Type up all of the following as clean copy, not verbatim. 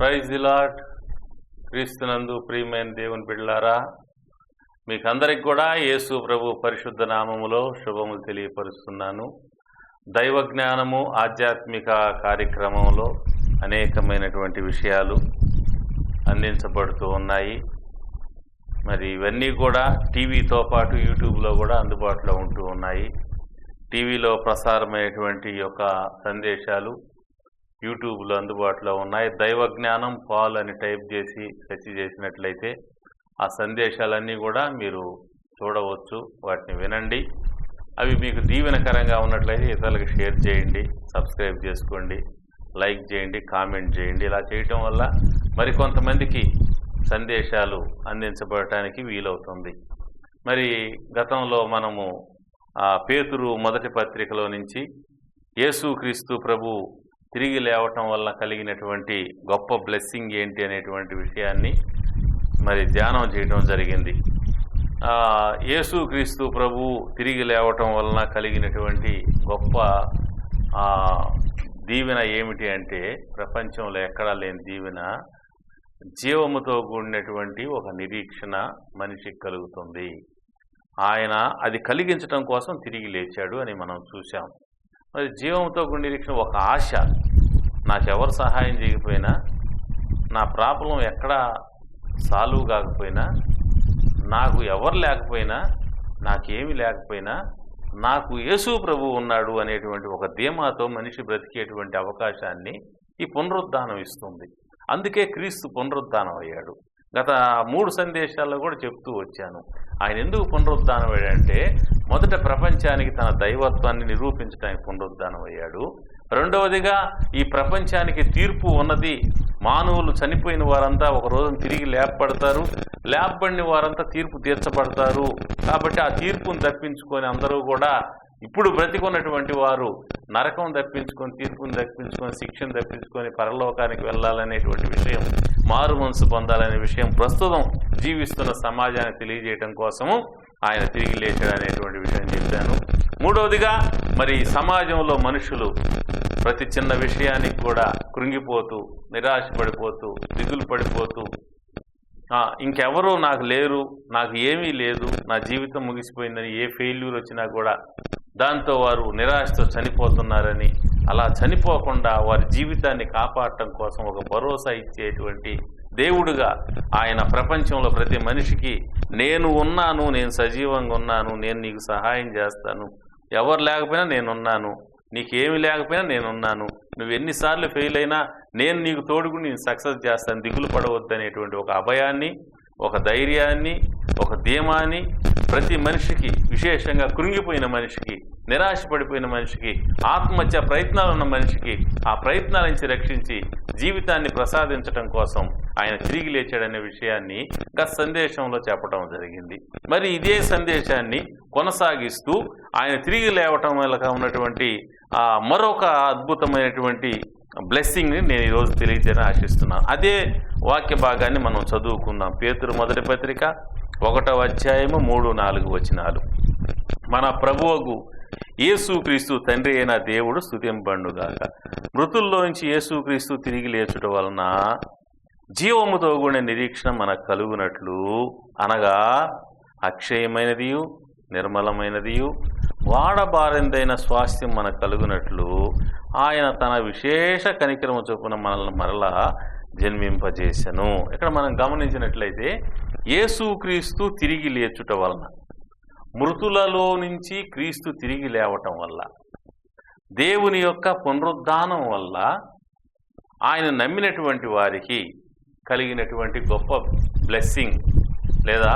Praise the lord. క్రీస్తునందు ప్రియమైన దేవుని బిడ్డలారా, మీకందరికి కూడా యేసు ప్రభు పరిశుద్ధ నామములో శుభములు తెలియపరుస్తున్నాను. దైవ జ్ఞానము ఆధ్యాత్మిక కార్యక్రమంలో అనేకమైనటువంటి విషయాలు అందించబడుతూ ఉన్నాయి. మరి ఇవన్నీ కూడా టీవీతో పాటు యూట్యూబ్లో కూడా అందుబాటులో ఉంటూ ఉన్నాయి. టీవీలో ప్రసారమైనటువంటి యొక్క సందేశాలు యూట్యూబ్లో అందుబాటులో ఉన్నాయి. దైవ జ్ఞానం పాల్ అని టైప్ చేసి సెర్చ్ చేసినట్లయితే ఆ సందేశాలన్నీ కూడా మీరు చూడవచ్చు. వాటిని వినండి. అవి మీకు దీవెనకరంగా ఉన్నట్లయితే ఇతరులకు షేర్ చేయండి, సబ్స్క్రైబ్ చేసుకోండి, లైక్ చేయండి, కామెంట్ చేయండి. ఇలా చేయటం వల్ల మరికొంతమందికి సందేశాలు అందించబడటానికి వీలవుతుంది. మరి గతంలో మనము పేతురు మొదటి పత్రికలో నుంచి యేసుక్రీస్తు ప్రభు తిరిగి లేవటం వల్ల కలిగినటువంటి గొప్ప బ్లెస్సింగ్ ఏంటి అనేటువంటి విషయాన్ని మరి ధ్యానం చేయడం జరిగింది. యేసుక్రీస్తు ప్రభు తిరిగి లేవటం వలన కలిగినటువంటి గొప్ప దీవెన ఏమిటి అంటే, ప్రపంచంలో ఎక్కడా లేని దీవెన, జీవముతో కూడినటువంటి ఒక నిరీక్షణ మనిషికి కలుగుతుంది. ఆయన అది కలిగించటం కోసం తిరిగి లేచాడు అని మనం చూసాం. మరి జీవంతో కూడిన నిరీక్షణ ఒక ఆశ. నాకెవరు సహాయం చేయకపోయినా, నా ప్రాబ్లం ఎక్కడా సాల్వ్ కాకపోయినా, నాకు ఎవరు లేకపోయినా, నాకేమీ లేకపోయినా నాకు యేసు ప్రభు ఉన్నాడు అనేటువంటి ఒక ధీమాతో మనిషి బ్రతికేటువంటి అవకాశాన్ని ఈ పునరుద్ధానం ఇస్తుంది. అందుకే క్రీస్తు పునరుద్ధానం అయ్యాడు. గత 3 సందేశాల్లో కూడా చెప్తూ వచ్చాను. ఆయన ఎందుకు పునరుద్ధానం అయ్యాడంటే, మొదట ప్రపంచానికి తన దైవత్వాన్ని నిరూపించడానికి పునరుద్ధానం అయ్యాడు. రెండవదిగా ఈ ప్రపంచానికి తీర్పు ఉన్నది. మానవులు చనిపోయిన వారంతా ఒక రోజున తిరిగి లేపబడతారు, లేపబడిన వారంతా తీర్పు తీర్చబడతారు. కాబట్టి ఆ తీర్పును తప్పించుకొని అందరూ కూడా ఇప్పుడు బ్రతికున్నటువంటి వారు నరకం తప్పించుకొని, తీర్పును తప్పించుకొని, శిక్షను తప్పించుకొని పరలోకానికి వెళ్ళాలనేటువంటి విషయం, మారు మనసు పొందాలనే విషయం ప్రస్తుతం జీవిస్తున్న సమాజానికి తెలియజేయడం కోసము ఆయన తిరిగి లేచాడనేటువంటి విషయం చెప్పాను. మూడవదిగా, మరి సమాజంలో మనుషులు ప్రతి చిన్న విషయానికి కూడా కృంగిపోతూ, నిరాశపడిపోతూ, దిగులు పడిపోతూ, ఇంకెవరూ నాకు లేరు, నాకు ఏమీ లేదు, నా జీవితం ముగిసిపోయిందని, ఏ ఫెయిల్యూర్ వచ్చినా కూడా దాంతో వారు నిరాశతో చనిపోతున్నారని, అలా చనిపోకుండా వారి జీవితాన్ని కాపాడటం కోసం ఒక భరోసా ఇచ్చేటువంటి దేవుడుగా ఆయన ప్రపంచంలో ప్రతి మనిషికి నేను ఉన్నాను, నేను సజీవంగా ఉన్నాను, నేను నీకు సహాయం చేస్తాను, ఎవరు లేకపోయినా నేనున్నాను, నీకేమి లేకపోయినా నేనున్నాను, నువ్వు ఎన్నిసార్లు ఫెయిల్ అయినా నేను నీకు తోడుకు నేను సక్సెస్ చేస్తాను, దిగులు పడవద్దు అనేటువంటి ఒక అభయాన్ని, ఒక ధైర్యాన్ని, ఒక ధీమాన్ని ప్రతి మనిషికి, విశేషంగా కృంగిపోయిన మనిషికి, నిరాశపడిపోయిన మనిషికి, ఆత్మహత్య ప్రయత్నాలు ఉన్న మనిషికి ఆ ప్రయత్నాల నుంచి రక్షించి జీవితాన్ని ప్రసాదించడం కోసం ఆయన తిరిగి లేచాడనే విషయాన్ని గత సందేశంలో చెప్పడం జరిగింది. మరి ఇదే సందేశాన్ని కొనసాగిస్తూ ఆయన తిరిగి లేవటం వల్ల ఉన్నటువంటి మరొక అద్భుతమైనటువంటి బ్లెస్సింగ్ని నేను ఈరోజు తెలియజేయాలని ఆశిస్తున్నాను. అదే వాక్య భాగాన్ని మనం చదువుకుందాం. పేతురు మొదటి పత్రిక 1వ అధ్యాయము 3-4 వచనాలు. మన ప్రభువుకు యేసుక్రీస్తు తండ్రి అయిన దేవుడు స్తుతింపబడుగాక. మృతుల్లోంచి యేసుక్రీస్తు తిరిగి లేచుట వలన జీవముతో కూడిన నిరీక్షణ మనకు కలుగునట్లు, అనగా అక్షయమైనదియు నిర్మలమైనదియు వాడబారిందైన స్వాస్థ్యం మనకు కలుగునట్లు ఆయన తన విశేష కనికరము చొప్పున మనల్ని మరలా జన్మింపజేసెను. ఇక్కడ మనం గమనించినట్లయితే యేసుక్రీస్తు తిరిగి లేచుట వలన, మృతులలో నుంచి క్రీస్తు తిరిగి లేవటం వల్ల, దేవుని యొక్క పునరుద్ధానం వల్ల ఆయన నమ్మినటువంటి వారికి కలిగినటువంటి గొప్ప బ్లెస్సింగ్ లేదా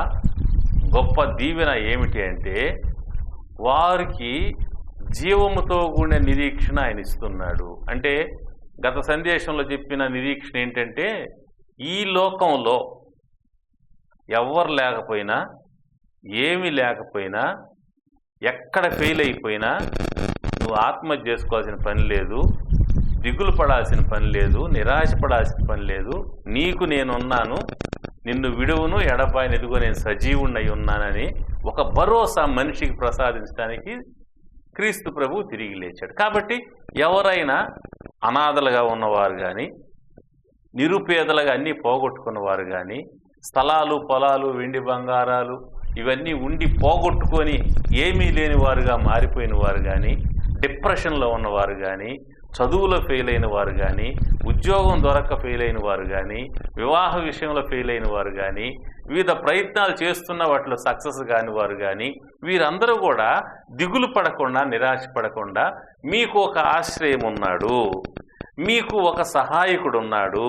గొప్ప దీవెన ఏమిటి అంటే, వారికి జీవముతో కూడిన నిరీక్షణ ఆయన ఇస్తున్నాడు. అంటే గత సందేశంలో చెప్పిన నిరీక్షణ ఏంటంటే, ఈ లోకంలో ఎవ్వరు లేకపోయినా, ఏమీ లేకపోయినా, ఎక్కడ ఫెయిల్ అయిపోయినా నువ్వు ఆత్మహత్య చేసుకోవాల్సిన పని లేదు, దిగులు పడాల్సిన పని లేదు, నిరాశపడాల్సిన పని లేదు. నీకు నేనున్నాను, నిన్ను విడువును, ఎడబాయిని ఎదుగో నేను సజీవుణ్ణి ఉన్నానని ఒక భరోసా మనిషికి ప్రసాదించడానికి క్రీస్తు ప్రభు తిరిగి లేచాడు. కాబట్టి ఎవరైనా అనాథలుగా ఉన్నవారు కానీ, నిరుపేదలుగా అన్నీ పోగొట్టుకున్నవారు కానీ, స్థలాలు పొలాలు వెండి బంగారాలు ఇవన్నీ ఉండి పోగొట్టుకొని ఏమీ లేని వారుగా మారిపోయిన వారు కానీ, డిప్రెషన్లో ఉన్నవారు కానీ, చదువులో ఫెయిల్ అయిన వారు కానీ, ఉద్యోగం దొరక్క ఫెయిల్ అయిన వారు కానీ, వివాహ విషయంలో ఫెయిల్ అయిన వారు కానీ, వివిధ ప్రయత్నాలు చేస్తున్న వాటిలో సక్సెస్ కాని వారు కానీ, వీరందరూ కూడా దిగులు పడకుండా నిరాశ పడకుండా మీకు ఒక ఆశ్రయం ఉన్నాడు, మీకు ఒక సహాయకుడు ఉన్నాడు,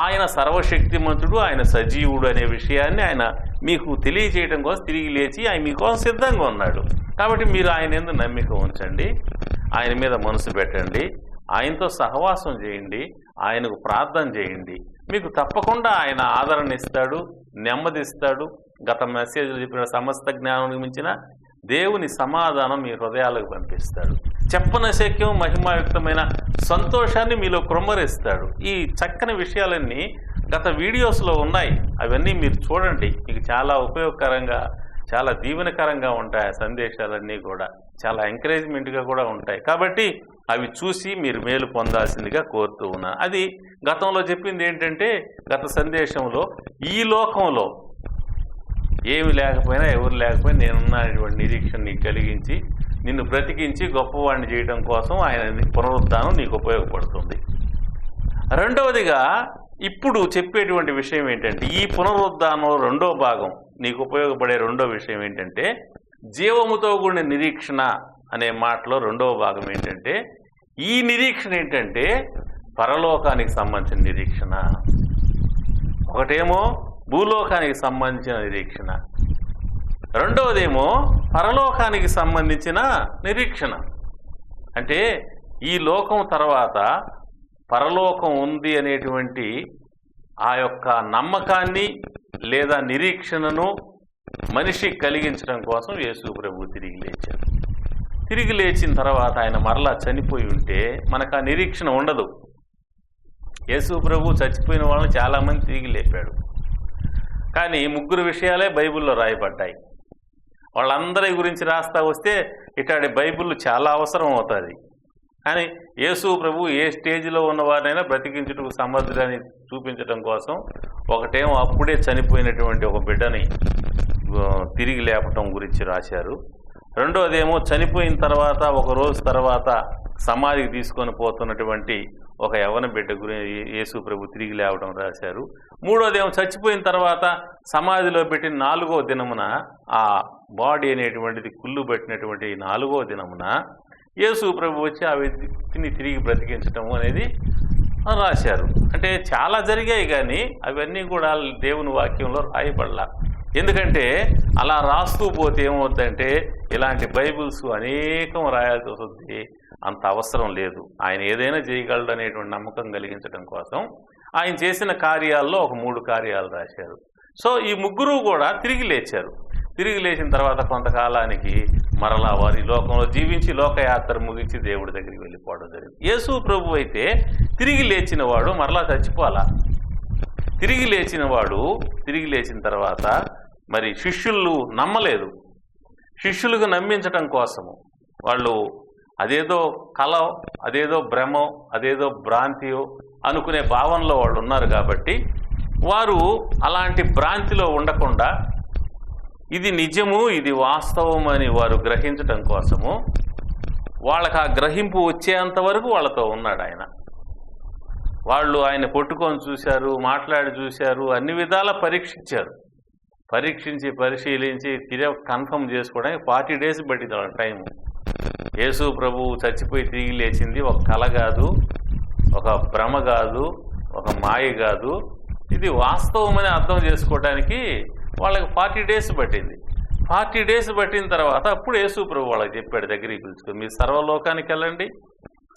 ఆయన సర్వశక్తిమంతుడు, ఆయన సజీవుడు అనే విషయాన్ని ఆయన మీకు తెలియజేయడం కోసం తిరిగి లేచి ఆయన మీకోసం సిద్ధంగా ఉన్నాడు. కాబట్టి మీరు ఆయన యందు నమ్మిక ఉంచండి, ఆయన మీద మనసు పెట్టండి, ఆయనతో సహవాసం చేయండి, ఆయనకు ప్రార్థన చేయండి. మీకు తప్పకుండా ఆయన ఆదరణ ఇస్తాడు, నెమ్మదిస్తాడు. గత మెసేజ్లు చెప్పిన సమస్త జ్ఞానం మించిన దేవుని సమాధానం మీ హృదయాలకు పంపిస్తాడు. చెప్పనశక్యం మహిమాయుక్తమైన సంతోషాన్ని మీలో కృమ్మరిస్తాడు. ఈ చక్కని విషయాలన్నీ గత వీడియోస్లో ఉన్నాయి, అవన్నీ మీరు చూడండి. మీకు చాలా ఉపయోగకరంగా, చాలా దీవెనకరంగా ఉంటాయి. ఆ సందేశాలన్నీ కూడా చాలా ఎంకరేజ్మెంట్గా కూడా ఉంటాయి. కాబట్టి అవి చూసి మీరు మేలు పొందాల్సిందిగా కోరుతూ ఉన్నాను. అది గతంలో చెప్పింది ఏంటంటే, గత సందేశంలో ఈ లోకంలో ఏమి లేకపోయినా ఎవరు లేకపోయినా నేనున్నటువంటి నిరీక్షణ నీకు కలిగించి నిన్ను బ్రతికించి గొప్పవాడిని చేయడం కోసం ఆయన పునరుద్ధానం నీకు ఉపయోగపడుతుంది. రెండవదిగా ఇప్పుడు చెప్పేటువంటి విషయం ఏంటంటే, ఈ పునరుద్ధానం రెండో భాగం నీకు ఉపయోగపడే రెండో విషయం ఏంటంటే, జీవముతో కూడిన నిరీక్షణ అనే మాటలో రెండవ భాగం ఏంటంటే, ఈ నిరీక్షణ ఏంటంటే పరలోకానికి సంబంధించిన నిరీక్షణ. ఒకటేమో భూలోకానికి సంబంధించిన నిరీక్షణ, రెండవదేమో పరలోకానికి సంబంధించిన నిరీక్షణ. అంటే ఈ లోకం తర్వాత పరలోకం ఉంది అనేటువంటి ఆ యొక్క నమ్మకాన్ని లేదా నిరీక్షణను మనిషి కలిగించడం కోసం యేసు ప్రభు తిరిగి లేచారు. తిరిగి లేచిన తర్వాత ఆయన మరలా చనిపోయి ఉంటే మనకు ఆ నిరీక్షణ ఉండదు. యేసు ప్రభు చచ్చిపోయిన వాళ్ళని చాలామంది తిరిగి లేపాడు, కానీ 3 విషయాలే బైబిల్లో రాయబడ్డాయి. వాళ్ళందరి గురించి రాస్తా వస్తే ఇట్లాంటి బైబిల్ చాలా అవసరం అవుతుంది. కానీ యేసు ప్రభు ఏ స్టేజ్లో ఉన్నవారినైనా బ్రతికించుటకు సమర్థుడని చూపించడం కోసం ఒకటేమో అప్పుడే చనిపోయినటువంటి ఒక బిడ్డని తిరిగి లేపటం గురించి రాశారు. రెండోదేమో చనిపోయిన తర్వాత ఒక రోజు తర్వాత సమాధికి తీసుకొని పోతున్నటువంటి ఒక యవ్వన బిడ్డ గురించి యేసు ప్రభు తిరిగి లేవడం రాశారు. మూడోదేమో చచ్చిపోయిన తర్వాత సమాధిలో పెట్టిన 4వ దినమున ఆ బాడీ అనేటువంటిది కుళ్ళు పెట్టినటువంటి 4వ దినమున యేసు ప్రభు వచ్చి ఆ వ్యక్తిని తిరిగి బ్రతికించటము అనేది రాశారు. అంటే చాలా జరిగాయి, కానీ అవన్నీ కూడా దేవుని వాక్యంలో రాయబడలా. ఎందుకంటే అలా రాస్తూ పోతే ఏమవుతుందంటే ఇలాంటి బైబిల్స్ అనేకం రాయాల్సి వస్తుంది. అంత అవసరం లేదు. ఆయన ఏదైనా చేయగలడు అనేటువంటి నమ్మకం కలిగించడం కోసం ఆయన చేసిన కార్యాల్లో ఒక 3 కార్యాలు రాశారు. సో ఈ 3 కూడా తిరిగి లేచారు. తిరిగి లేచిన తర్వాత కొంతకాలానికి మరలా వారి లోకంలో జీవించి లోకయాత్ర ముగించి దేవుడి దగ్గరికి వెళ్ళిపోవడం జరిగింది. యేసు ప్రభు అయితే తిరిగి లేచిన వాడు మరలా చచ్చిపోవాలా. తిరిగి లేచిన వాడు తిరిగి లేచిన తర్వాత మరి శిష్యులు నమ్మలేదు. శిష్యులకు నమ్మించటం కోసము వాళ్ళు అదేదో కల, అదేదో భ్రమో, అదేదో భ్రాంతియో అనుకునే భావనలో వాళ్ళు ఉన్నారు. కాబట్టి వారు అలాంటి భ్రాంతిలో ఉండకుండా ఇది నిజము, ఇది వాస్తవం అని వారు గ్రహించటం కోసము వాళ్ళకి ఆ గ్రహింపు వచ్చేంత వరకు వాళ్ళతో ఉన్నాడు ఆయన. వాళ్ళు ఆయన కొట్టుకొని చూశారు, మాట్లాడి చూశారు, అన్ని విధాలా పరీక్షించారు. పరీక్షించి పరిశీలించి తిరిగి కన్ఫర్మ్ చేసుకోవడానికి 40 డేస్ పట్టింది వాళ్ళ టైము. యేసు ప్రభు చచ్చిపోయి తిరిగి లేచింది ఒక కల కాదు, ఒక భ్రమ కాదు, ఒక మాయ కాదు, ఇది వాస్తవమని అర్థం చేసుకోవడానికి వాళ్ళకి 40 డేస్ పట్టింది. 40 డేస్ పట్టిన తర్వాత అప్పుడు యేసు ప్రభు వాళ్ళకి చెప్పాడు, దగ్గరికి పిలుచుకొని, మీరు సర్వలోకానికి వెళ్ళండి,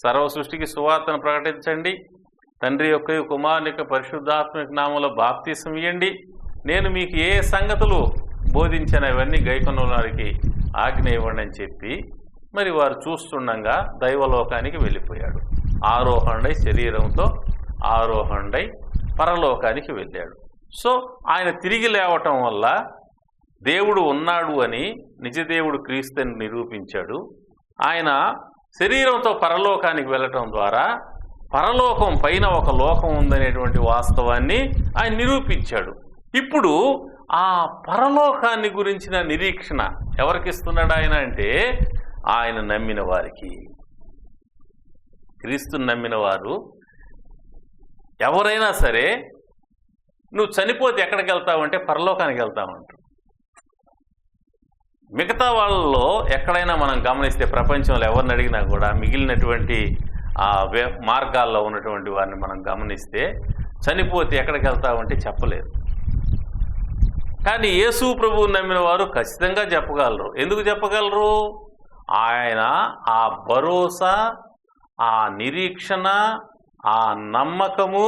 సర్వ సృష్టికి సువార్తను ప్రకటించండి, తండ్రి యొక్క కుమారుని యొక్క పరిశుద్ధాత్మక నామంలో బాప్తిసం ఇవ్వండి, నేను మీకు ఏ సంగతులు బోధించిన ఇవన్నీ గైకొన్న వారికి ఆజ్ఞ ఇవ్వండి అని చెప్పి మరి వారు చూస్తుండగా దైవలోకానికి వెళ్ళిపోయాడు. ఆరోహణై శరీరంతో ఆరోహణై పరలోకానికి వెళ్ళాడు. సో ఆయన తిరిగి లేవటం వల్ల దేవుడు ఉన్నాడు అని నిజదేవుడు క్రీస్తుని నిరూపించాడు. ఆయన శరీరంతో పరలోకానికి వెళ్ళటం ద్వారా పరలోకం పైన ఒక లోకం ఉందనేటువంటి వాస్తవాన్ని ఆయన నిరూపించాడు. ఇప్పుడు ఆ పరలోకాన్ని గురించిన నిరీక్షణ ఎవరికి ఇస్తున్నాడు ఆయన అంటే, ఆయన నమ్మిన వారికి. క్రీస్తుని నమ్మిన వారు ఎవరైనా సరే, నువ్వు చనిపోతే ఎక్కడికి వెళ్తావంటే పరలోకానికి వెళ్తామంటారు. మిగతా వాళ్ళలో ఎక్కడైనా మనం గమనిస్తే, ప్రపంచంలో ఎవరిని అడిగినా కూడా మిగిలినటువంటి మార్గాల్లో ఉన్నటువంటి వారిని మనం గమనిస్తే చనిపోతే ఎక్కడికి వెళ్తామంటే చెప్పలేరు. కానీ యేసు ప్రభువు నమ్మిన వారు ఖచ్చితంగా చెప్పగలరు. ఎందుకు చెప్పగలరు? ఆయన ఆ భరోసా, ఆ నిరీక్షణ, ఆ నమ్మకము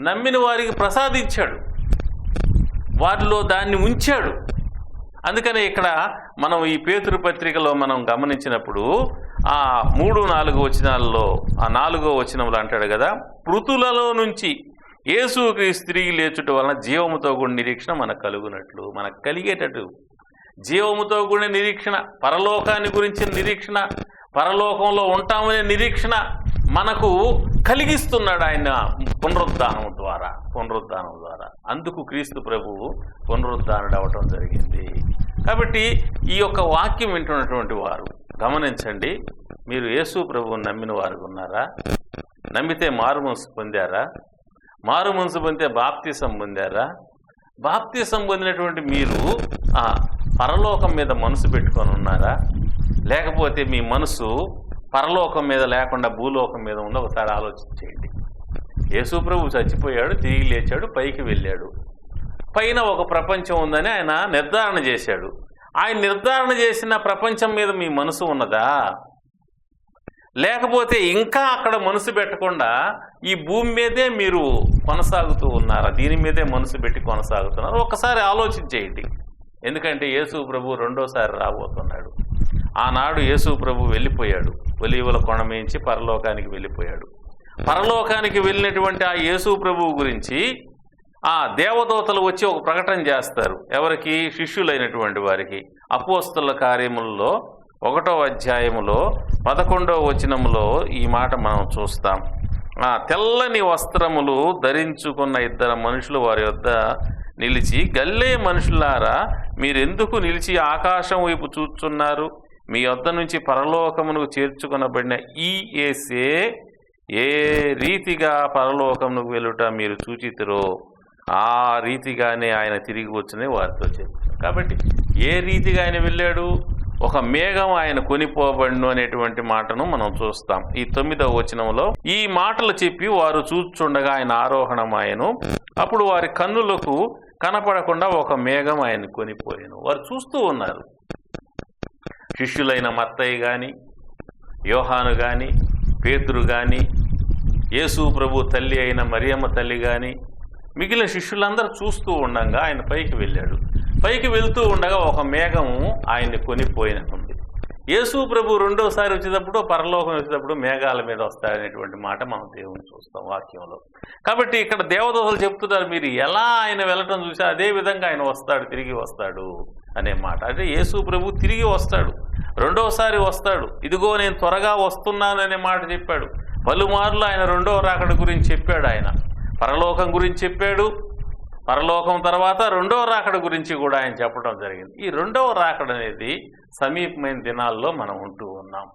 నమ్మిన వారికి ప్రసాదించాడు, వారిలో దాన్ని ఉంచాడు. అందుకనే ఇక్కడ మనం ఈ పేతురు పత్రికలో మనం గమనించినప్పుడు ఆ 3-4 వచనాల్లో, ఆ 4వ వచనంలో అంటాడు కదా, మృతులలో నుంచి యేసుక్రీస్తు తిరిగి లేచుట వలన జీవముతో కూడిన నిరీక్షణ మనకు కలుగునట్లు, మనకు కలిగేటట్టు జీవముతో కూడిన నిరీక్షణ, పరలోకాన్ని గురించిన నిరీక్షణ, పరలోకంలో ఉంటామనే నిరీక్షణ మనకు కలిగిస్తున్నాడు ఆయన పునరుద్ధానం ద్వారా. అందుకు క్రీస్తు ప్రభువు పునరుద్ధానుడు అవటం జరిగింది. కాబట్టి ఈ యొక్క వాక్యం వింటున్నటువంటి వారు గమనించండి, మీరు యేసు ప్రభువుని నమ్మిన వారు ఉన్నారా? నమ్మితే మారు మనసు పొందారా? మారు మనసు పొందితే బాప్తిసం పొందారా? బాప్తిసం పొందినటువంటి మీరు పరలోకం మీద మనసు పెట్టుకొని ఉన్నారా? లేకపోతే మీ మనసు పరలోకం మీద లేకుండా భూలోకం మీద ఉందో ఒకసారి ఆలోచించేయండి. యేసు ప్రభువు చచ్చిపోయాడు, తిరిగి లేచాడు, పైకి వెళ్ళాడు. పైన ఒక ప్రపంచం ఉందని ఆయన నిర్ధారణ చేశాడు. ఆయన నిర్ధారణ చేసిన ప్రపంచం మీద మీ మనసు ఉన్నదా? లేకపోతే ఇంకా అక్కడ మనసు పెట్టకుండా ఈ భూమి మీదే మీరు కొనసాగుతూ ఉన్నారా? దీని మీదే మనసు పెట్టి కొనసాగుతున్నారు? ఒకసారి ఆలోచించేయండి. ఎందుకంటే యేసు ప్రభు రెండోసారి రాబోతున్నాడు. ఆనాడు యేసు ప్రభు వెళ్ళిపోయాడు, ఒలీవల కొండ మించి పరలోకానికి వెళ్ళిపోయాడు. పరలోకానికి వెళ్ళినటువంటి ఆ యేసు ప్రభువు గురించి ఆ దేవదూతలు వచ్చి ఒక ప్రకటన చేస్తారు. ఎవరికి? శిష్యులైనటువంటి వారికి. అపోస్తలుల కార్యములలో 1వ అధ్యాయములో 11వ వచనములో ఈ మాట మనం చూస్తాం. తెల్లని వస్త్రములు ధరించుకున్న 2 మనుషులు వారి వద్ద నిలిచి, గల్లే మనుషులారా, మీరెందుకు నిలిచి ఆకాశం వైపు చూచున్నారు? మీ వద్ద నుంచి పరలోకమునకు చేర్చుకొనబడిన ఈ యేసే ఏ రీతిగా పరలోకమునకు వెళ్ళుట మీరు చూచితిరో ఆ రీతిగానే ఆయన తిరిగి వచ్చునే వారితో చెప్పారు. కాబట్టి ఏ రీతిగా ఆయన వెళ్ళాడు? ఒక మేఘం ఆయన కొనిపోబడును అనేటువంటి మాటను మనం చూస్తాం. ఈ 9వ వచనంలో ఈ మాటలు చెప్పి వారు చూచుండగా ఆయన ఆరోహణమాయను. అప్పుడు వారి కన్నులకు కనపడకుండా ఒక మేఘం ఆయన కొనిపోయాను. వారు చూస్తూ ఉన్నారు. శిష్యులైన మత్తయి కానీ, యోహాను కానీ, పేతురు కానీ, యేసు ప్రభు తల్లి అయిన మరియమ్మ తల్లి కానీ, మిగిలిన శిష్యులందరూ చూస్తూ ఉండగా ఆయన పైకి వెళ్ళాడు. పైకి వెళ్తూ ఉండగా ఒక మేఘము ఆయన్ని కొనిపోయినట్టుంది. యేసు ప్రభు రెండోసారి వచ్చేటప్పుడు, పరలోకం వచ్చేటప్పుడు మేఘాల మీద వస్తాడనేటువంటి మాట మనం దేవుని చూస్తాం వాక్యంలో. కాబట్టి ఇక్కడ దేవదూతలు చెప్తున్నారు, మీరు ఎలా ఆయన వెళ్ళటం చూసా అదే విధంగా ఆయన వస్తాడు, తిరిగి వస్తాడు అనే మాట. అంటే యేసు ప్రభు తిరిగి వస్తాడు, రెండోసారి వస్తాడు. ఇదిగో నేను త్వరగా వస్తున్నాను అనే మాట చెప్పాడు. పలుమార్లు ఆయన రెండవ రాకడ గురించి చెప్పాడు. ఆయన పరలోకం గురించి చెప్పాడు. పరలోకం తర్వాత రెండవ రాకడ గురించి కూడా ఆయన చెప్పడం జరిగింది. ఈ రెండవ రాకడ అనేది సమీపమైన దినాల్లో మనం ఉంటూ ఉన్నాం.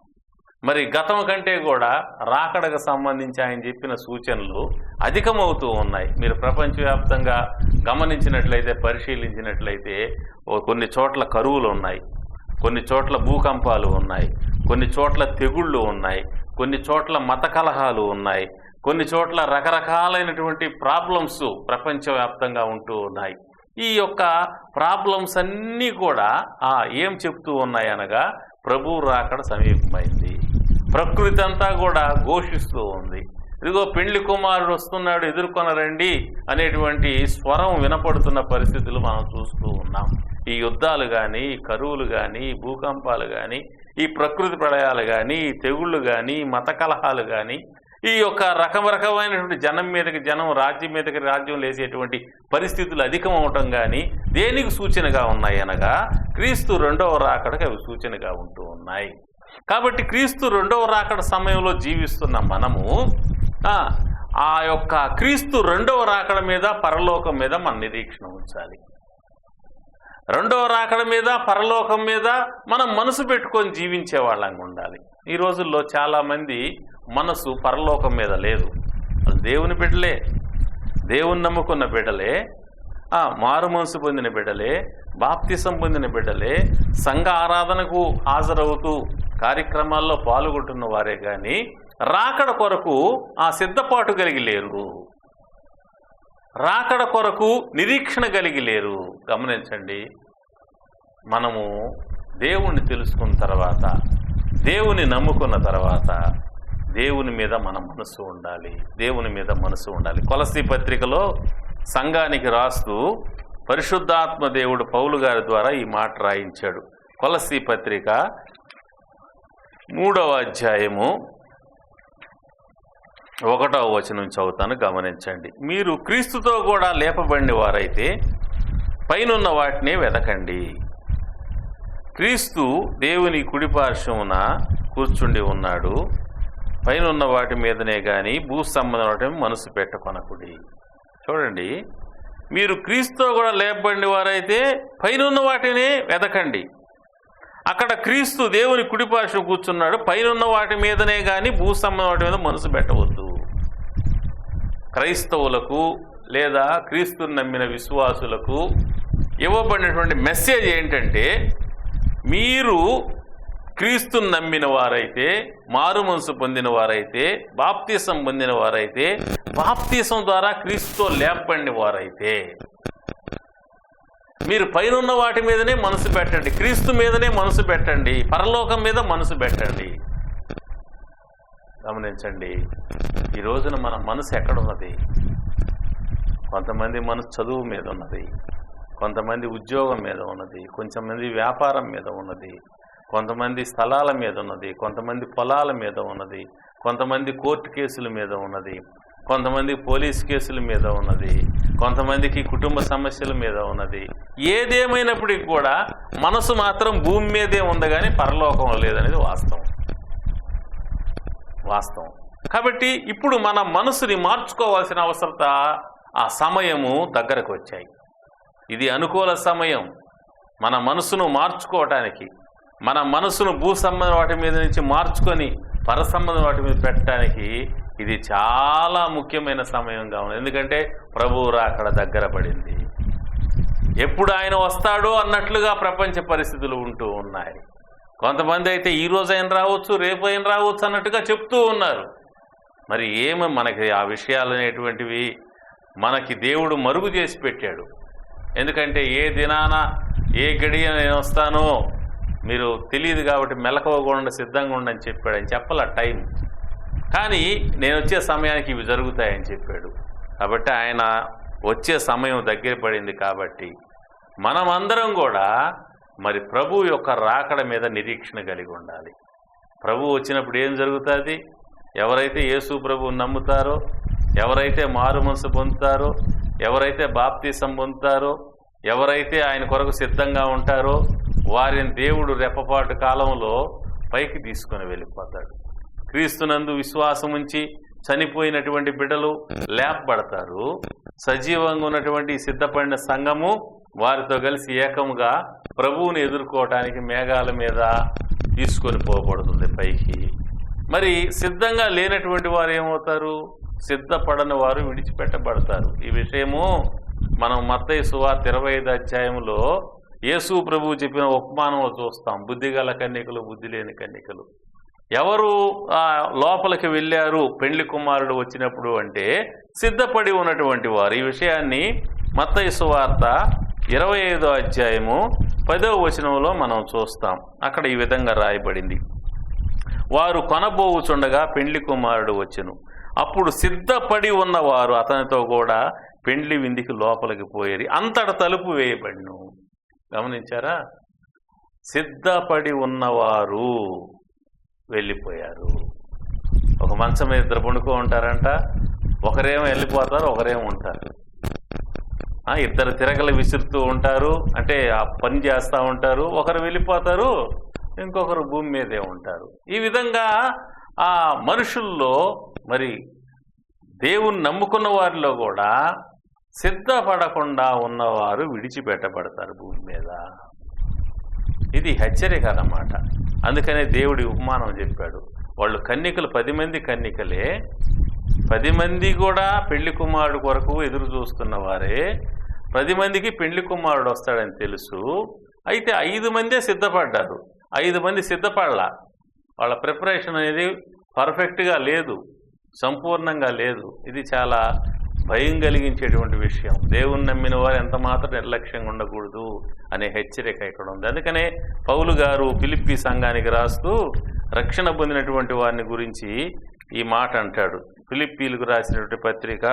మరి గతం కంటే కూడా రాకడకు సంబంధించి ఆయన చెప్పిన సూచనలు అధికమవుతూ ఉన్నాయి. మీరు ప్రపంచవ్యాప్తంగా గమనించినట్లయితే, పరిశీలించినట్లయితే కొన్ని చోట్ల కరువులు ఉన్నాయి, కొన్ని చోట్ల భూకంపాలు ఉన్నాయి, కొన్ని చోట్ల తెగుళ్ళు ఉన్నాయి, కొన్ని చోట్ల మత కలహాలు ఉన్నాయి, కొన్ని చోట్ల రకరకాలైనటువంటి ప్రాబ్లమ్స్ ప్రపంచవ్యాప్తంగా ఉంటూ ఉన్నాయి. ఈ యొక్క ప్రాబ్లమ్స్ అన్నీ కూడా ఏం చెప్తూ ఉన్నాయి అనగా, ప్రభువు రాకడ సమీపమైంది. ప్రకృతి అంతా కూడా ఘోషిస్తూ ఉంది. ఇదిగో పెండ్లి కుమారుడు వస్తున్నాడు, ఎదుర్కొనరండి అనేటువంటి స్వరం వినపడుతున్న పరిస్థితులు మనం చూస్తూ ఉన్నాం. ఈ యుద్ధాలు కానీ, ఈ కరువులు కానీ, ఈ భూకంపాలు కానీ, ఈ ప్రకృతి ప్రళయాలు కానీ, ఈ తెగుళ్ళు కానీ, మత కలహాలు కానీ, ఈ యొక్క రకమైనటువంటి జనం మీదకి జనం, రాజ్యం మీదకి రాజ్యం లేసేటువంటి పరిస్థితులు అధికం అవటం కానీ దేనికి సూచనగా ఉన్నాయి అనగా, క్రీస్తు రెండవ రాకడకు అవి సూచనగా ఉంటూ ఉన్నాయి. కాబట్టి క్రీస్తు రెండవ రాకడ సమయంలో జీవిస్తున్న మనము ఆ యొక్క క్రీస్తు రెండవ రాకడ మీద పరలోకం మీద మన నిరీక్షణ ఉంచాలి. రెండవ రాకడ మీద పరలోకం మీద మనం మనసు పెట్టుకొని జీవించే వాళ్ళంగా ఉండాలి. ఈ రోజుల్లో చాలామంది మనసు పరలోకం మీద లేదు. దేవుని బిడ్డలే, దేవుని నమ్ముకున్న బిడ్డలే, మారు మనసు పొందిన బిడ్డలే, బాప్తిసం పొందిన బిడ్డలే, సంఘ ఆరాధనకు హాజరవుతూ కార్యక్రమాల్లో పాల్గొంటున్న వారే కానీ రాకడ కొరకు ఆ సిద్ధపాటు కలిగి లేరు, రాకడ కొరకు నిరీక్షణ కలిగి లేరు. గమనించండి, మనము దేవుణ్ణి తెలుసుకున్న తర్వాత, దేవుని నమ్ముకున్న తర్వాత దేవుని మీద మన మనసు ఉండాలి, దేవుని మీద మనసు ఉండాలి. కొలస్సీ పత్రికలో సంఘానికి రాస్తూ పరిశుద్ధాత్మ దేవుడు పౌలు గారి ద్వారా ఈ మాట రాయించాడు. కొలస్సీ పత్రిక 3వ అధ్యాయము 1వ వచనం చదువుతాను, గమనించండి. మీరు క్రీస్తుతో కూడా లేపబడిన వారైతే పైనున్న వాటిని వెదకండి. క్రీస్తు దేవుని కుడిపార్శ్వమున కూర్చుండి ఉన్నాడు. పైనున్న వాటి మీదనే కానీ భూ సంబంధం మనసు పెట్టకొనకుడి. చూడండి, మీరు క్రీస్తుతో కూడా లేపబడిన వారైతే పైనున్న వాటిని వెదకండి. అక్కడ క్రీస్తు దేవుని కుడిపార్శ్వం కూర్చున్నాడు. పైనున్న వాటి మీదనే కానీ భూ సంబంధం వాటి మీద మనసు పెట్టవద్దు. క్రైస్తవులకు లేదా క్రీస్తుని నమ్మిన విశ్వాసులకు ఇవ్వబడినటువంటి మెసేజ్ ఏంటంటే, మీరు క్రీస్తుని నమ్మిన వారైతే, మారు మనసు పొందిన వారైతే, బాప్తిసం పొందిన వారైతే, బాప్తిసం ద్వారా క్రీస్తుతో లేపబడిన వారైతే మీరు పైనున్న వాటి మీదనే మనసు పెట్టండి, క్రీస్తు మీదనే మనసు పెట్టండి, పరలోకం మీద మనసు పెట్టండి. గమనించండి, ఈ రోజున మన మనసు ఎక్కడున్నది? కొంతమంది మనసు చదువు మీద ఉన్నది, కొంతమంది ఉద్యోగం మీద ఉన్నది, కొంతమంది వ్యాపారం మీద ఉన్నది, కొంతమంది స్థలాల మీద ఉన్నది, కొంతమంది పొలాల మీద ఉన్నది, కొంతమంది కోర్టు కేసుల మీద ఉన్నది, కొంతమంది పోలీస్ కేసుల మీద ఉన్నది, కొంతమందికి కుటుంబ సమస్యల మీద ఉన్నది. ఏదేమైనప్పటికీ కూడా మనసు మాత్రం భూమి మీదే ఉంది కానీ పరలోకం లేదనేది వాస్తవం. కాబట్టి ఇప్పుడు మన మనసుని మార్చుకోవాల్సిన అవసరత, ఆ సమయము దగ్గరకు వచ్చాయి. ఇది అనుకూల సమయం మన మనసును మార్చుకోవటానికి, మన మనసును భూ సంబంధం వాటి మీద నుంచి మార్చుకొని పరసంబంధం వాటి మీద పెట్టడానికి ఇది చాలా ముఖ్యమైన సమయంగా ఉంది. ఎందుకంటే ప్రభువు రాకడ దగ్గర పడింది. ఎప్పుడు ఆయన వస్తాడో అన్నట్లుగా ప్రపంచ పరిస్థితులు ఉంటూ ఉన్నాయి. కొంతమంది అయితే ఈ రోజు ఆయన రావచ్చు, రేపు ఆయన రావచ్చు అన్నట్టుగా చెప్తూ ఉన్నారు. మరి మనకి ఆ విషయాలు అనేటువంటివి మనకి దేవుడు మరుగు చేసి పెట్టాడు. ఎందుకంటే ఏ దినాన ఏ గడియ నేను వస్తానో మీరు తెలియదు కాబట్టి మెలకువగా సిద్ధంగా ఉండని చెప్పాడు. ఆయన చెప్పాల టైం, కానీ నేను వచ్చే సమయానికి ఇవి జరుగుతాయని చెప్పాడు. కాబట్టి ఆయన వచ్చే సమయం దగ్గర పడింది. కాబట్టి మనమందరం కూడా మరి ప్రభు యొక్క రాకడ మీద నిరీక్షణ కలిగి ఉండాలి. ప్రభు వచ్చినప్పుడు ఏం జరుగుతుంది? ఎవరైతే యేసు ప్రభువు నమ్ముతారో, ఎవరైతే మారు మనసు పొందుతారో, ఎవరైతే బాప్తిసం పొందుతారో, ఎవరైతే ఆయన కొరకు సిద్ధంగా ఉంటారో వారిని దేవుడు రెప్పపాటు కాలంలో పైకి తీసుకొని వెళ్ళిపోతాడు. క్రీస్తునందు విశ్వాసం ఉంచి చనిపోయినటువంటి బిడ్డలు లేపబడతారు. సజీవంగా ఉన్నటువంటి సిద్ధపడిన సంఘము వారితో కలిసి ఏకముగా ప్రభువుని ఎదుర్కోవటానికి మేఘాల మీద తీసుకొని పోబడుతుంది పైకి. మరి సిద్ధంగా లేనటువంటి వారు ఏమవుతారు? సిద్ధపడని వారు విడిచిపెట్టబడతారు. ఈ విషయము మనం మత్తయి సువార్త 25వ అధ్యాయంలో యేసు ప్రభువు చెప్పిన ఉపమానంలో చూస్తాం. బుద్ధిగల కన్యకలు, బుద్ధి లేని కన్యకలు. ఎవరు లోపలికి వెళ్ళారు పెళ్లి కుమారుడు వచ్చినప్పుడు అంటే సిద్ధపడి ఉన్నటువంటి వారు. ఈ విషయాన్ని మత్తయి సువార్త 25వ అధ్యాయము 10వ వచనంలో మనం చూస్తాం. అక్కడ ఈ విధంగా రాయబడింది: వారు కొనబోవుచుండగా పెండ్లి కుమారుడు వచ్చెను. అప్పుడు సిద్ధపడి ఉన్నవారు అతనితో కూడా పెండ్లి విందికి లోపలికి పోయేది. అంతట తలుపు వేయబడిను. గమనించారా? సిద్ధపడి ఉన్నవారు వెళ్ళిపోయారు. ఒక మంచం మీద ఇద్దరు పండుకో ఉంటారంట. ఒకరేమో వెళ్ళిపోతారు, ఒకరేమో ఉంటారు. ఇద్దరు తిరగలు విసురుతూ ఉంటారు, అంటే ఆ పని చేస్తూ ఉంటారు. ఒకరు వెళ్ళిపోతారు, ఇంకొకరు భూమి మీదే ఉంటారు. ఈ విధంగా ఆ మనుషుల్లో మరి దేవుని నమ్ముకున్న వారిలో కూడా సిద్ధపడకుండా ఉన్నవారు విడిచిపెట్టబడతారు భూమి మీద. ఇది హెచ్చరిక అన్నమాట. అందుకనే దేవుడి ఉపమానం చెప్పాడు. వాళ్ళు కన్యకలు 10 మంది కన్యకలే, 10 మంది కూడా పెళ్లి కుమారుడు కొరకు ఎదురు చూస్తున్న వారే. 10 మందికి పెళ్లి కుమారుడు వస్తాడని తెలుసు. అయితే 5 మందే సిద్ధపడ్డారు, 5 మంది సిద్ధపడలా. వాళ్ళ ప్రిపరేషన్ అనేది పర్ఫెక్ట్గా లేదు, సంపూర్ణంగా లేదు. ఇది చాలా భయం కలిగించేటువంటి విషయం. దేవుని నమ్మిన వారు ఎంత మాత్రం నిర్లక్ష్యంగా ఉండకూడదు అనే హెచ్చరిక ఇక్కడ ఉంది. అందుకనే పౌలు గారు ఫిలిప్పీ సంఘానికి రాస్తూ రక్షణ పొందినటువంటి వారిని గురించి ఈ మాట అంటాడు. ఫిలిప్పీలకు రాసినటువంటి పత్రిక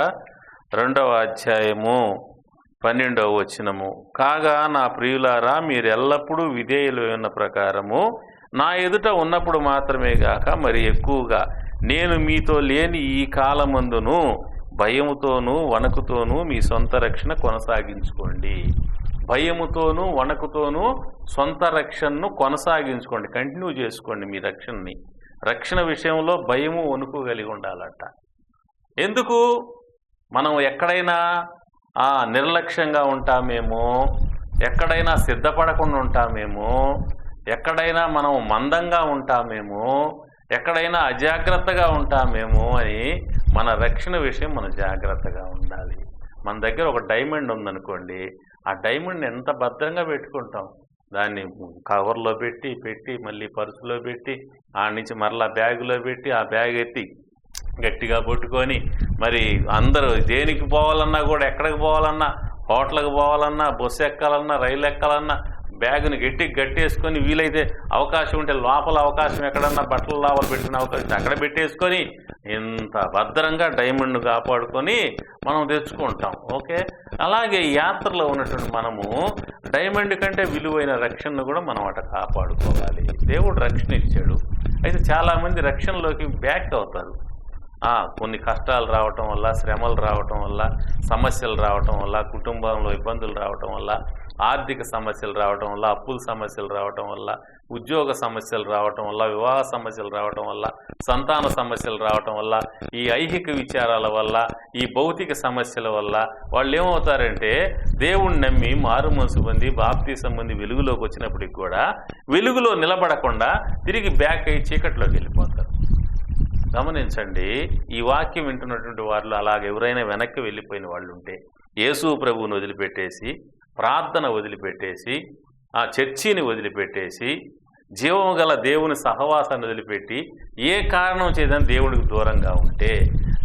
2వ అధ్యాయము 12వ వచనము. కాగా నా ప్రియులారా, మీరు ఎల్లప్పుడూ విధేయులు ఉన్న ప్రకారము నా ఎదుట ఉన్నప్పుడు మాత్రమే గాక మరి ఎక్కువగా నేను మీతో లేని ఈ కాలమందును భయముతోనూ వణకుతోనూ మీ సొంత రక్షణ కొనసాగించుకోండి. భయముతోనూ వణకుతోనూ సొంత రక్షణను కొనసాగించుకోండి, కంటిన్యూ చేసుకోండి మీ రక్షణని. రక్షణ విషయంలో భయము వణుకు కలిగి ఉండాలట. ఎందుకు? మనం ఎక్కడైనా నిర్లక్ష్యంగా ఉంటామేమో, ఎక్కడైనా సిద్ధపడకుండా ఉంటామేమో, ఎక్కడైనా మనం మందంగా ఉంటామేమో, ఎక్కడైనా అజాగ్రత్తగా ఉంటామేమో అని మన రక్షణ విషయం మనం జాగ్రత్తగా ఉండాలి. మన దగ్గర ఒక డైమండ్ ఉందనుకోండి, ఆ డైమండ్ ఎంత భద్రంగా పెట్టుకుంటాం. దాన్ని కవర్లో పెట్టి మళ్ళీ పర్సులో పెట్టి ఆడ నుంచి మరలా బ్యాగులో పెట్టి ఆ బ్యాగ్ ఎత్తి గట్టిగా పట్టుకొని మరి అందరూ దేనికి పోవాలన్నా కూడా, ఎక్కడికి పోవాలన్నా, హోటల్కి పోవాలన్నా, బస్సు ఎక్కాలన్నా, రైలు ఎక్కాలన్నా బ్యాగుని గట్టేసుకొని, వీలైతే అవకాశం ఉంటే లోపల అవకాశం ఎక్కడన్నా బట్టల లోపల పెట్టిన అవకాశం అక్కడ పెట్టేసుకొని ఇంత భద్రంగా డైమండ్ను కాపాడుకొని మనం తెచ్చుకుంటాం. ఓకే, అలాగే యాత్రలో ఉన్నటువంటి మనము డైమండ్ కంటే విలువైన రక్షణను కూడా మనం అట కాపాడుకోవాలి. దేవుడు రక్షణ ఇచ్చాడు. అయితే చాలామంది రక్షణలోకి బ్యాక్ అవుతారు. కొన్ని కష్టాలు రావటం వల్ల, శ్రమలు రావటం వల్ల, సమస్యలు రావటం వల్ల, కుటుంబంలో ఇబ్బందులు రావటం వల్ల, ఆర్థిక సమస్యలు రావటం వల్ల, అప్పుల సమస్యలు రావటం వల్ల, ఉద్యోగ సమస్యలు రావటం వల్ల, వివాహ సమస్యలు రావటం వల్ల, సంతాన సమస్యలు రావటం వల్ల, ఈ ఐహిక విచారాల వల్ల, ఈ భౌతిక సమస్యల వల్ల వాళ్ళు ఏమవుతారంటే దేవుణ్ణి నమ్మి మారు మనసు పొంది బాప్తీసం పొంది వెలుగులోకి వచ్చినప్పటికి కూడా వెలుగులో నిలబడకుండా తిరిగి బ్యాక్ అయ్యి చీకట్లోకి వెళ్ళిపోతారు. గమనించండి, ఈ వాక్యం వింటున్నటువంటి వాళ్ళు అలాగే ఎవరైనా వెనక్కి వెళ్ళిపోయిన వాళ్ళు ఉంటే, యేసు ప్రభువుని వదిలిపెట్టేసి, ప్రార్థన వదిలిపెట్టేసి, ఆ చర్చిని వదిలిపెట్టేసి, జీవము గల దేవుని సహవాసాన్ని వదిలిపెట్టి ఏ కారణం చేదని దేవుడికి దూరంగా ఉంటే,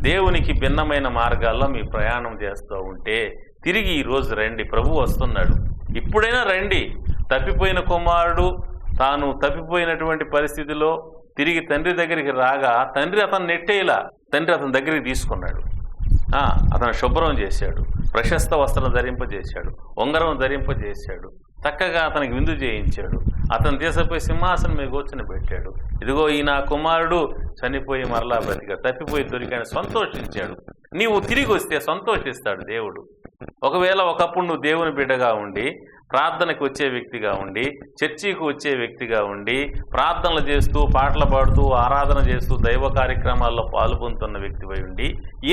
దేవునికి భిన్నమైన మార్గాల్లో మీ ప్రయాణం చేస్తూ ఉంటే తిరిగి ఈరోజు రండి. ప్రభు వస్తున్నాడు, ఇప్పుడైనా రండి. తప్పిపోయిన కుమారుడు తాను తప్పిపోయినటువంటి పరిస్థితిలో తిరిగి తండ్రి దగ్గరికి రాగా తండ్రి అతను నెట్టేలా, తండ్రి అతని దగ్గరికి తీసుకున్నాడు. అతను శుభ్రం చేశాడు, ప్రశస్త వస్త్రం ధరింపజేశాడు, ఉంగరం ధరింపజేశాడు, చక్కగా అతనికి విందు చేయించాడు, అతను తీసుకుపోయి సింహాసనం మీద కూర్చొని పెట్టాడు. ఇదిగో ఈ నా కుమారుడు చనిపోయి మరలా బ్రతికాడు, తప్పిపోయి దొరికాడు, సంతోషించాడు. నీవు తిరిగి వస్తే సంతోషిస్తాడు దేవుడు. ఒకవేళ ఒకప్పుడు నువ్వు దేవుని బిడ్డగా ఉండి, ప్రార్థనకు వచ్చే వ్యక్తిగా ఉండి, చర్చికి వచ్చే వ్యక్తిగా ఉండి, ప్రార్థనలు చేస్తూ, పాటలు పాడుతూ, ఆరాధన చేస్తూ, దైవ కార్యక్రమాల్లో పాల్గొంటున్న వ్యక్తిపై ఉండి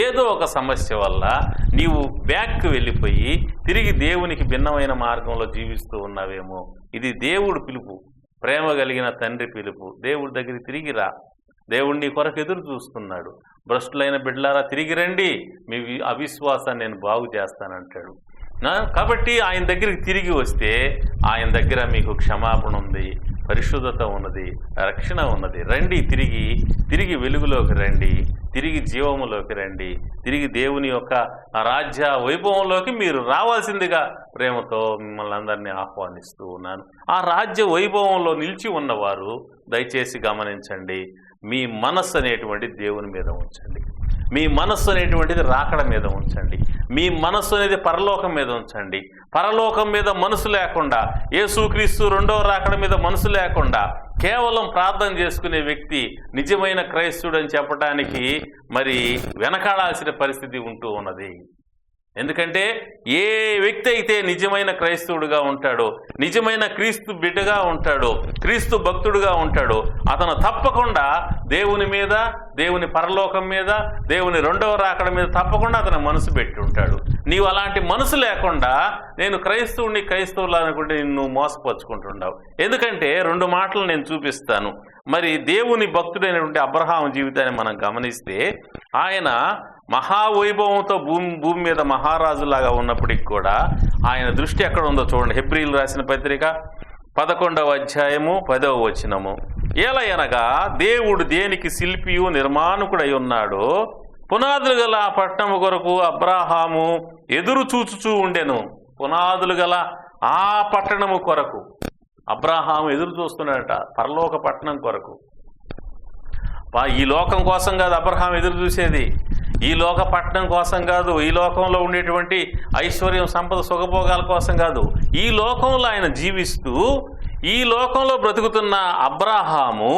ఏదో ఒక సమస్య వల్ల నీవు బ్యాక్కి వెళ్ళిపోయి తిరిగి దేవునికి భిన్నమైన మార్గంలో జీవిస్తూ ఉన్నావేమో. ఇది దేవుడు పిలుపు, ప్రేమ కలిగిన తండ్రి పిలుపు. దేవుడి దగ్గరికి తిరిగి రా. దేవుడు నీ కొరకు ఎదురు చూస్తున్నాడు. భ్రష్టులైన బిడ్డలారా తిరిగి రండి, మీ అవిశ్వాసాన్ని నేను బాగు చేస్తానంటాడు. కాబట్టి ఆయన దగ్గరికి తిరిగి వస్తే ఆయన దగ్గర మీకు క్షమాపణ ఉంది, పరిశుద్ధత ఉన్నది, రక్షణ ఉన్నది. రండి, తిరిగి వెలుగులోకి రండి, తిరిగి జీవములోకి రండి, తిరిగి దేవుని యొక్క రాజ్య వైభవంలోకి మీరు రావాల్సిందిగా ప్రేమతో మిమ్మల్ని అందరినీ ఆహ్వానిస్తూ ఉన్నాను. ఆ రాజ్య వైభవంలో నిలిచి ఉన్నవారు దయచేసి గమనించండి, మీ మనస్సు అనేటువంటి దేవుని మీద ఉంచండి. మీ మనస్సు అనేటువంటిది రాకడ మీద ఉంచండి. మీ మనస్సు అనేది పరలోకం మీద ఉంచండి. పరలోకం మీద మనసు లేకుండా, యేసుక్రీస్తు రెండవ రాకడ మీద మనసు లేకుండా కేవలం ప్రార్థన చేసుకునే వ్యక్తి నిజమైన క్రైస్తవుడు అని చెప్పడానికి మరి వెనకాడాల్సిన పరిస్థితి ఉంటూ ఉన్నది. ఎందుకంటే ఏ వ్యక్తి అయితే నిజమైన క్రైస్తవుడిగా ఉంటాడో, నిజమైన క్రీస్తు బిడ్డగా ఉంటాడో, క్రీస్తు భక్తుడుగా ఉంటాడో, అతను తప్పకుండా దేవుని మీద, దేవుని పరలోకం మీద, దేవుని రెండవ రాకడ మీద తప్పకుండా అతను మనసు పెట్టి ఉంటాడు. నీవు అలాంటి మనసు లేకుండా నేను క్రైస్తవులు అనుకుంటే నిన్ను మోసపరుచుకుంటున్నావు. ఎందుకంటే 2 మాటలు నేను చూపిస్తాను. మరి దేవుని భక్తుడైనటువంటి అబ్రహాము జీవితాన్ని మనం గమనిస్తే, ఆయన మహావైభవంతో భూమి మీద మహారాజులాగా ఉన్నప్పటికి కూడా ఆయన దృష్టి ఎక్కడ ఉందో చూడండి. హెబ్రీలు రాసిన పత్రిక 11వ అధ్యాయము 10వ వచనము. ఏలయనగా దేవుడు దేనికి శిల్పియు నిర్మాణకుడై ఉన్నాడో, పునాదులు గల ఆ పట్టణము కొరకు అబ్రహాము ఎదురు చూచుచూ ఉండెను. పునాదులు గల ఆ పట్టణము కొరకు అబ్రహాము ఎదురు చూస్తున్నాడట, పరలోక పట్టణం కొరకు. ఈ లోకం కోసం కాదు అబ్రహాం ఎదురు చూసేది, ఈ లోక పట్టణం కోసం కాదు, ఈ లోకంలో ఉండేటువంటి ఐశ్వర్యం, సంపద, సుఖభోగాల కోసం కాదు. ఈ లోకంలో ఆయన జీవిస్తూ ఈ లోకంలో బ్రతుకుతున్న అబ్రహాము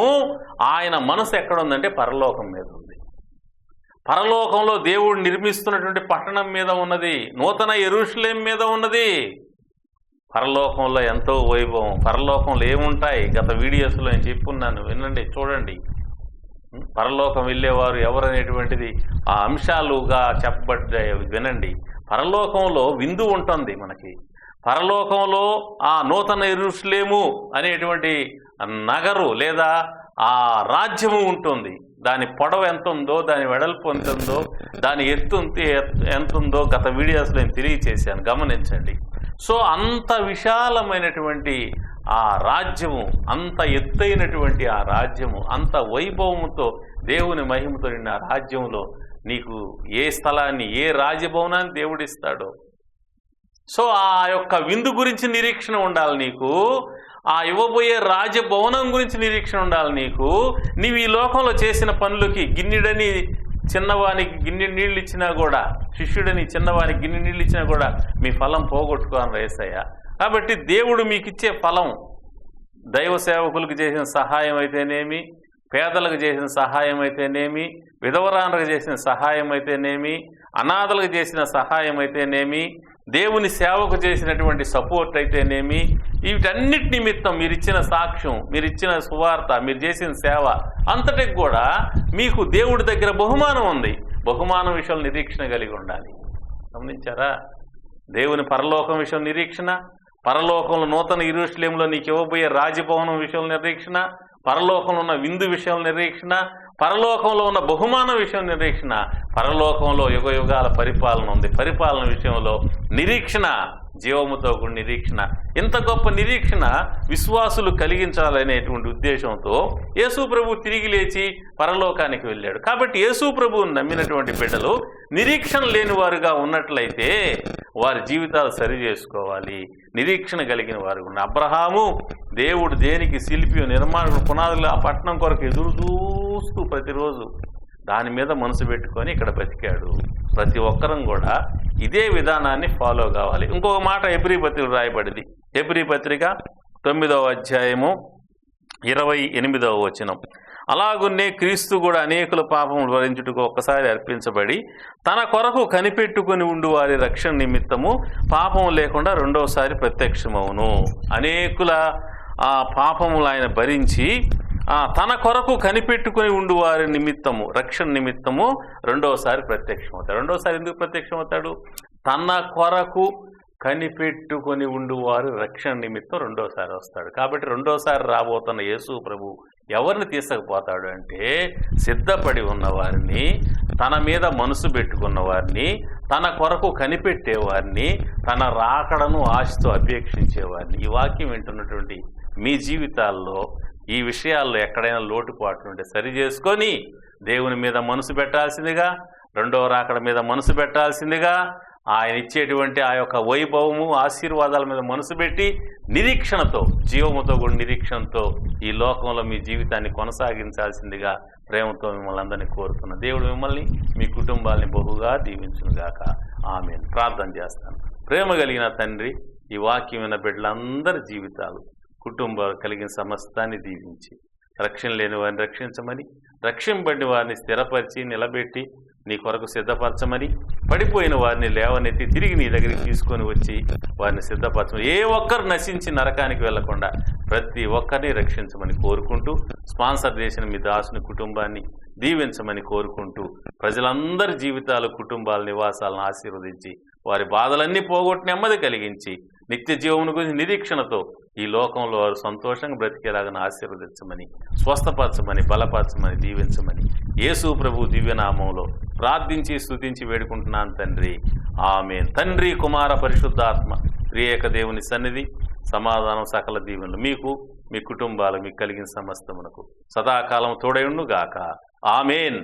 ఆయన మనసు ఎక్కడ ఉందంటే పరలోకం మీద ఉంది. పరలోకంలో దేవుడు నిర్మిస్తున్నటువంటి పట్టణం మీద ఉన్నది, నూతన యెరూషలేం మీద ఉన్నది. పరలోకంలో ఎంతో వైభవం, పరలోకంలో ఏముంటాయి గత వీడియోస్లో నేను చెప్పున్నాను, వినండి, చూడండి. పరలోకం వెళ్ళేవారు ఎవరనేటువంటిది ఆ అంశాలుగా చెప్పబడ్డాయి, వినండి. పరలోకంలో విందు ఉంటుంది మనకి. పరలోకంలో ఆ నూతన యెరూషలేము అనేటువంటి నగరు లేదా ఆ రాజ్యము ఉంటుంది. దాని పొడవు ఎంత ఉందో, దాని వెడల్పు ఎంత ఉందో, దాని ఎత్తు ఎంత ఉందో గత వీడియోస్లో నేను తెలియచేశాను, గమనించండి. సో అంత విశాలమైనటువంటి ఆ రాజ్యము, అంత ఎత్తైనటువంటి ఆ రాజ్యము, అంత వైభవముతో దేవుని మహిమతో నిన్న ఆ రాజ్యంలో నీకు ఏ స్థలాన్ని, ఏ రాజభవనాన్ని దేవుడిస్తాడో. సో ఆ యొక్క విందు గురించి నిరీక్షణ ఉండాలి నీకు, ఆ ఇవ్వబోయే రాజభవనం గురించి నిరీక్షణ ఉండాలి నీకు. నీవు ఈ లోకంలో చేసిన పనులకి గిన్నెడని చిన్నవానికి గిన్నె నీళ్ళు ఇచ్చినా కూడా, శిష్యుడని చిన్నవానికి గిన్నె నీళ్ళు ఇచ్చినా కూడా మీ ఫలం పోగొట్టుకోని రేసయ్య. కాబట్టి దేవుడు మీకు ఇచ్చే ఫలం, దైవ సేవకులకు చేసిన సహాయం అయితేనేమి, పేదలకు చేసిన సహాయం అయితేనేమి, విధవరాండ్రకు చేసిన సహాయం అయితేనేమి, అనాథలకు చేసిన సహాయం అయితేనేమి, దేవుని సేవకు చేసినటువంటి సపోర్ట్ అయితేనేమి, వీటన్నిటి నిమిత్తం మీరు ఇచ్చిన సాక్ష్యం, మీరు ఇచ్చిన సువార్త, మీరు చేసిన సేవ అంతటికి కూడా మీకు దేవుడి దగ్గర బహుమానం ఉంది. బహుమానం విషయంలో నిరీక్షణ కలిగి ఉండాలి. గమనించారా? దేవుని పరలోకం విషయం నిరీక్షణ, పరలోకంలో నూతన యెరూషలేములో నీకు ఇవ్వబోయే రాజభవనం విషయం నిరీక్షణ, పరలోకంలో ఉన్న విందు విషయం నిరీక్షణ, పరలోకంలో ఉన్న బహుమానం విషయం నిరీక్షణ, పరలోకంలో యుగ యుగాల పరిపాలన ఉంది. పరిపాలన విషయంలో నిరీక్షణ, జీవముతో కూడిన నిరీక్షణ. ఇంత గొప్ప నిరీక్షణ విశ్వాసులు కలిగించాలనేటువంటి ఉద్దేశంతో యేసు ప్రభు తిరిగి లేచి పరలోకానికి వెళ్ళాడు. కాబట్టి యేసు ప్రభువుని నమ్మినటువంటి బిడ్డలు నిరీక్షణ లేని వారుగా ఉన్నట్లయితే వారి జీవితాలు సరి చేసుకోవాలి. నిరీక్షణ కలిగిన వారు. అబ్రహాము దేవుడు దేనికి శిల్పి, నిర్మాణకుడు, పునాదులు ఆ పట్టణం కొరకు ఎదురు చూస్తూ ప్రతిరోజు దాని మీద మనసు పెట్టుకొని ఇక్కడ బతికాడు. ప్రతి ఒక్కరం కూడా ఇదే విధానాన్ని ఫాలో కావాలి. ఇంకొక మాట హెబ్రీ పత్రిక రాయబడింది. హెబ్రీ పత్రిక 9వ అధ్యాయము 28వ వచనం. అలాగున్నే క్రీస్తు కూడా అనేకుల పాపములు భరించుటకు ఒక్కసారి అర్పించబడి తన కొరకు కనిపెట్టుకుని ఉండు వారి రక్షణ నిమిత్తము పాపము లేకుండా రెండవసారి ప్రత్యక్షమవును. అనేకుల ఆ పాపములు ఆయన భరించి తన కొరకు కనిపెట్టుకుని ఉండు వారి నిమిత్తము, రక్షణ నిమిత్తము రెండవసారి ప్రత్యక్షమవుతాడు. రెండవసారి ఎందుకు ప్రత్యక్షమవుతాడు? తన కొరకు కనిపెట్టుకొని ఉండువారు రక్షణ నిమిత్తం రెండోసారి వస్తాడు. కాబట్టి రెండోసారి రాబోతున్న యేసు ప్రభు ఎవరిని తీసుకుపోతాడు అంటే, సిద్ధపడి ఉన్నవారిని, తన మీద మనసు పెట్టుకున్న వారిని, తన కొరకు కనిపెట్టేవారిని, తన రాకడను ఆశతో అపేక్షించేవారిని. ఈ వాక్యం వింటున్నటువంటి మీ జీవితాల్లో ఈ విషయాల్లో ఎక్కడైనా లోటుపాట్లు ఉంటే సరి చేసుకొని దేవుని మీద మనసు పెట్టాల్సిందిగా, రెండవ రాకడ మీద మనసు పెట్టాల్సిందిగా, ఆయన ఇచ్చేటువంటి ఆ యొక్క వైభవము, ఆశీర్వాదాల మీద మనసు పెట్టి నిరీక్షణతో, జీవముతో కూడా నిరీక్షణతో ఈ లోకంలో మీ జీవితాన్ని కొనసాగించాల్సిందిగా ప్రేమతో మిమ్మల్ని అందరినీ కోరుతున్నా. దేవుడు మిమ్మల్ని, మీ కుటుంబాలని బహుగా దీవించునుగాక. ఆమేన్. ప్రార్థన చేస్తాను. ప్రేమ కలిగిన తండ్రి, ఈ వాక్యం విన్న బిడ్డలందరి జీవితాలు, కుటుంబాలు కలిగిన సమస్తాన్ని దీవించి, రక్షణ లేని వారిని రక్షించమని, రక్షింపబడిన వారిని స్థిరపరిచి నిలబెట్టి నీ కొరకు సిద్ధపరచమని, పడిపోయిన వారిని లేవనెత్తి తిరిగి నీ దగ్గరికి తీసుకొని వచ్చి వారిని సిద్ధపరచమని, ఏ ఒక్కరు నశించి నరకానికి వెళ్లకుండా ప్రతి ఒక్కరిని రక్షించమని కోరుకుంటూ, స్పాన్సర్ చేసిన మీ దాసుని కుటుంబాన్ని దీవించమని కోరుకుంటూ, ప్రజలందరి జీవితాలు, కుటుంబాల నివాసాలను ఆశీర్వదించి వారి బాధలన్నీ పోగొట్టి నెమ్మది కలిగించి నిత్య జీవమును గురించి నిరీక్షణతో ఈ లోకంలో వారు సంతోషంగా బ్రతికేలాగా ఆశీర్వదించమని, స్వస్థపరచమని, బలపరచమని, దీవించమని యేసు ప్రభు దివ్యనామంలో ప్రార్థించి స్తుతించి వేడుకుంటున్నాను తండ్రి. ఆమేన్. తండ్రి, కుమార, పరిశుద్ధాత్మ త్రియేక దేవుని సన్నిధి, సమాధానం, సకల దీవెనలు మీకు, మీ కుటుంబాలు, మీకు కలిగిన సమస్తమునకు సదాకాలం తోడయుండుగాక. ఆమేన్.